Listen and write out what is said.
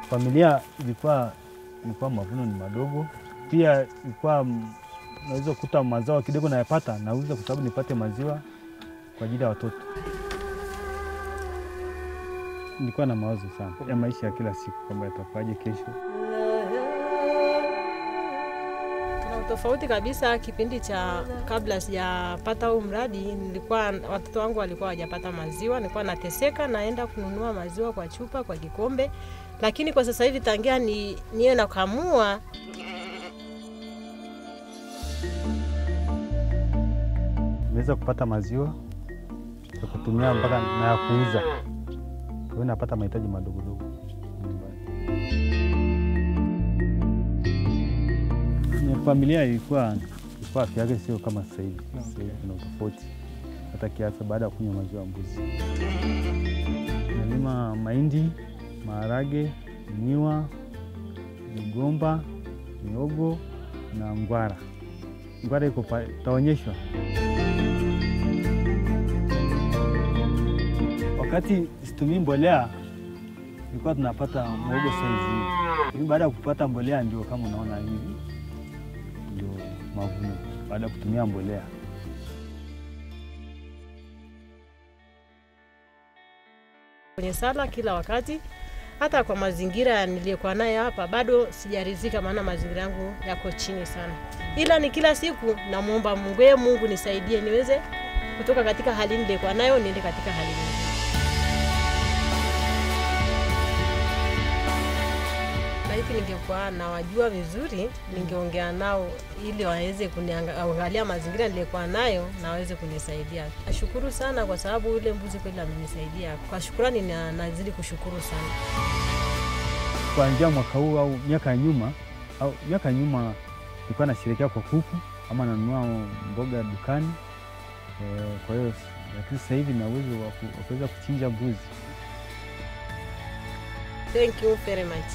Familia ilikuwa mavuno ni madogo. Pia ilikuwa naweza kukuta mazao kidogo nayapata, nauza kwa sababu nipate maziwa kwa ajili ya watoto. Nilikuwa na mawazo sana ya maisha ya kila siku kwamba yatakuwaje kesho. Kuna tofauti kabisa kipindi cha kabla sijapata huu mradi, nilikuwa watoto wangu walikuwa hawajapata maziwa, nilikuwa nateseka naenda kununua maziwa kwa chupa, kwa kikombe. Lakini kwa sasa hivi tangia niwe nakamua, Nimeweza kupata maziwa ya kutumia mpaka na ya kuuza. Kwa hiyo napata mahitaji madogo dogo. Familia ilikuwa afya yake sio kama sasa hivi. Sasa hivi kuna tofauti hata kiasi baada ya kunywa maziwa ya mbuzi. Nalima mahindi, maharage, miwa, migomba, mihogo na ngwara. Ngwara iko taonyeshwa. Wakati situmii mbolea nilikuwa tunapata muhogo size hivi. Baada ya kupata mbolea ndio kama unaona hivi ndio mavuno baada ya kutumia mbolea. Kwenye sala kila wakati, hata kwa mazingira niliyokuwa nayo hapa bado sijaridhika, maana mazingira yangu yako chini sana. Ila ni kila siku namuomba Mungu nisaidie niweze kutoka katika hali niliyokuwa nayo niende katika hali nyingine. Laiti ningekuwa nawajua vizuri, ningeongea nao ili waweze kuniangalia mazingira niliyokuwa nayo na waweze kunisaidia. Nashukuru sana kwa sababu yule mbuzi kweli amenisaidia. Kwa shukrani nazidi kushukuru sana. Kuanzia mwaka huu au miaka nyuma nilikuwa nasherehekea kwa kuku ama nanunua mboga dukani. Kwa hiyo lakini sasa hivi na uwezo wa kuweza kuchinja mbuzi. Thank you very much.